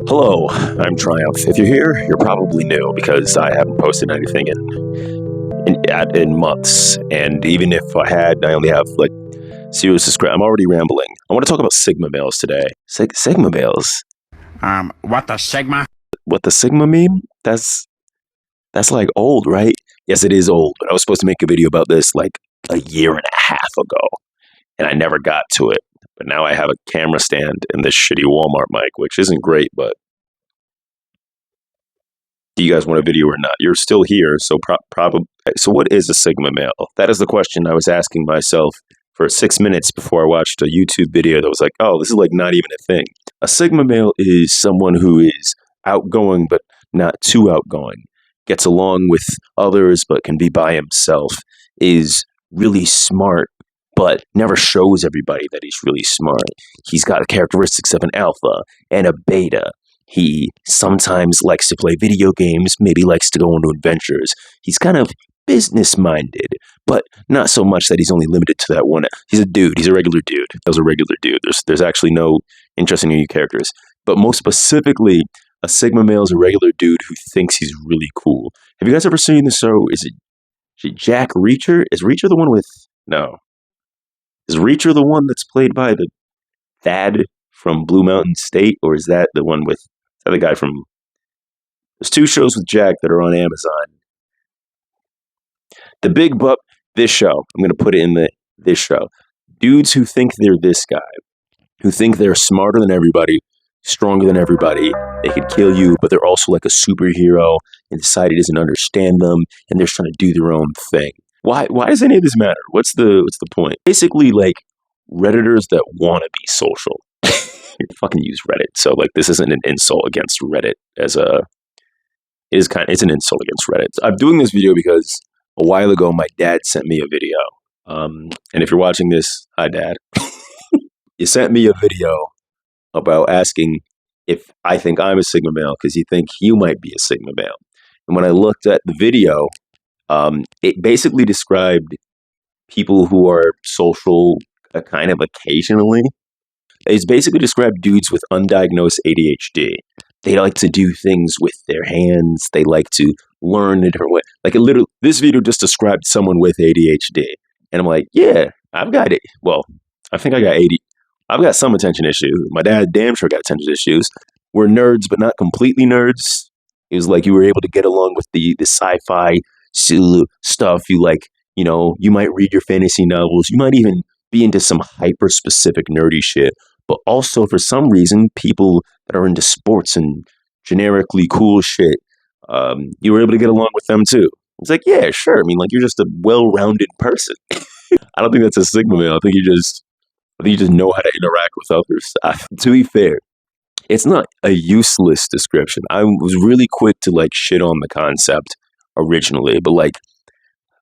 Hello, I'm Triumph. If you're here, you're probably new because I haven't posted anything in months. And even if I had, I only have like zero subscribers. I'm already rambling. I want to talk about Sigma males today. Sigma males? What the Sigma? What, the Sigma meme? That's like old, right? Yes, it is old. But I was supposed to make a video about this like a year and a half ago, and I never got to it. But now I have a camera stand and this shitty Walmart mic, which isn't great, but do you guys want a video or not? You're still here, so probably. So, what is a Sigma male? That is the question I was asking myself for 6 minutes before I watched a YouTube video that was like, "Oh, this is like not even a thing." A Sigma male is someone who is outgoing but not too outgoing, gets along with others but can be by himself, is really smart but never shows everybody that he's really smart. He's got the characteristics of an alpha and a beta. He sometimes likes to play video games, maybe likes to go on adventures. He's kind of business minded, but not so much that he's only limited to that one. He's a dude. He's a regular dude. That was a regular dude. There's actually no interesting new characters. But most specifically, a Sigma male is a regular dude who thinks he's really cool. Have you guys ever seen the show? Is it Jack Reacher? Is Reacher the one with... No. Is Reacher the one that's played by the Thad from Blue Mountain State? Or is that the one with... the other guy from... There's two shows with Jack that are on Amazon. The Big Buck, this show. I'm going to put it in this show. Dudes who think they're this guy, who think they're smarter than everybody, stronger than everybody. They could kill you, but they're also like a superhero, and society doesn't understand them, and they're trying to do their own thing. Why does any of this matter? What's the point? Basically, like Redditors that want to be social. Fucking use Reddit. So like this isn't an insult against Reddit it's an insult against Reddit. I'm doing this video because a while ago my dad sent me a video. And if you're watching this, hi Dad. You sent me a video about asking if I think I'm a Sigma male because you think you might be a Sigma male. And when I looked at the video, it basically described people who are social kind of occasionally. It's basically described dudes with undiagnosed ADHD. They like to do things with their hands. They like to learn a different way. Like this video just described someone with ADHD. And I'm like, yeah, I've got it. Well, I think I got I've got some attention issues. My dad damn sure got attention issues. We're nerds, but not completely nerds. It was like you were able to get along with the sci-fi stuff. You like, you might read your fantasy novels. You might even be into some hyper-specific nerdy shit. But also, for some reason, people that are into sports and generically cool shit, you were able to get along with them too. It's like, yeah, sure. I mean, like, you're just a well-rounded person. I don't think that's a Sigma male. I think you just know how to interact with others. To be fair, it's not a useless description. I was really quick to like shit on the concept originally, but like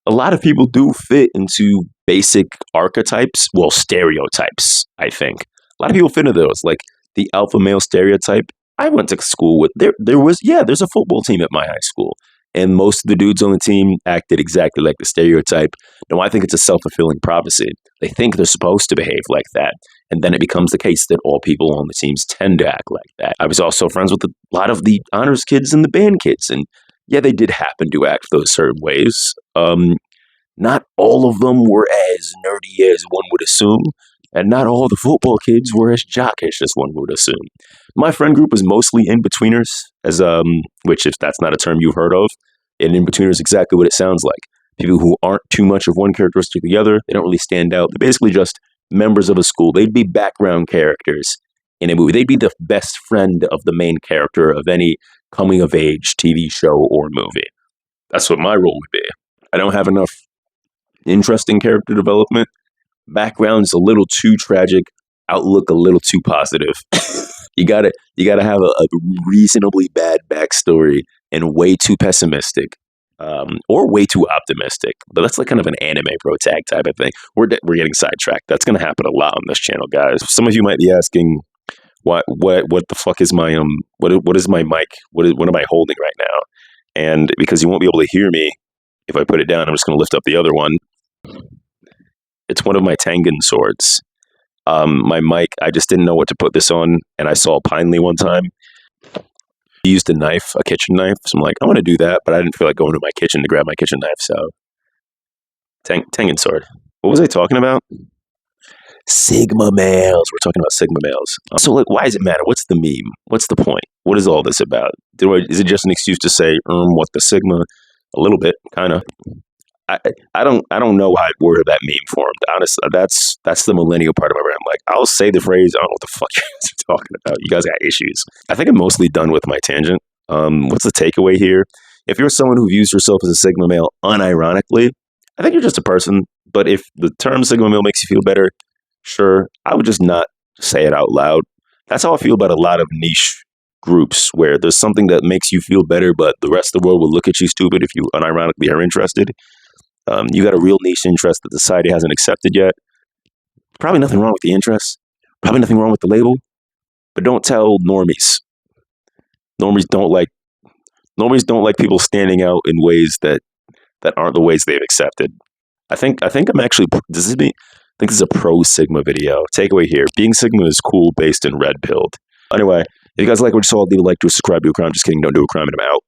a lot of people do fit into basic archetypes, well, stereotypes, I think. A lot of people fit into those, like the alpha male stereotype. I went to school with, there's a football team at my high school, and most of the dudes on the team acted exactly like the stereotype. No, I think it's a self-fulfilling prophecy. They think they're supposed to behave like that, and then it becomes the case that all people on the teams tend to act like that. I was also friends with a lot of the honors kids and the band kids, and yeah, they did happen to act those certain ways. Not all of them were as nerdy as one would assume, and not all the football kids were as jockish as one would assume. My friend group was mostly in-betweeners, which, if that's not a term you've heard of, an in-betweener is exactly what it sounds like. People who aren't too much of one characteristic or the other, they don't really stand out. They're basically just members of a school. They'd be background characters in a movie. They'd be the best friend of the main character of any coming-of-age TV show or movie. That's what my role would be. I don't have enough interesting character development. Background's a little too tragic, outlook a little too positive. you gotta have a reasonably bad backstory and way too pessimistic, or way too optimistic. But that's like kind of an anime pro tag type of thing. We're getting sidetracked. That's gonna happen a lot on this channel, guys. Some of you might be asking, what the fuck is my what is my mic? What am I holding right now? And because you won't be able to hear me if I put it down, I'm just gonna lift up the other one. It's one of my Tengen swords. My mic, I just didn't know what to put this on, and I saw Pinely one time. He used a knife, a kitchen knife. So I'm like, I want to do that, but I didn't feel like going to my kitchen to grab my kitchen knife. So Tengen sword. What was I talking about? Sigma males. We're talking about Sigma males. So, like, why does it matter? What's the meme? What's the point? What is all this about? Is it just an excuse to say, what the Sigma? A little bit, kind of. I don't know how word that meme formed. Honestly, that's the millennial part of my brain. I'm like, I'll say the phrase. I don't know what the fuck you guys are talking about. You guys got issues. I think I'm mostly done with my tangent. What's the takeaway here? If you're someone who views yourself as a Sigma male unironically, I think you're just a person. But if the term Sigma male makes you feel better, sure, I would just not say it out loud. That's how I feel about a lot of niche groups where there's something that makes you feel better, but the rest of the world will look at you stupid if you unironically are interested. You got a real niche interest that society hasn't accepted yet. Probably nothing wrong with the interest. Probably nothing wrong with the label. But don't tell normies. Normies don't like people standing out in ways that aren't the ways they've accepted. I think I'm actually. Does this mean? I think this is a pro Sigma video. Takeaway here: being Sigma is cool, based and red pilled. Anyway, if you guys like what you saw, leave a like, do a subscribe, do a crime. Just kidding, don't do a crime, and I'm out.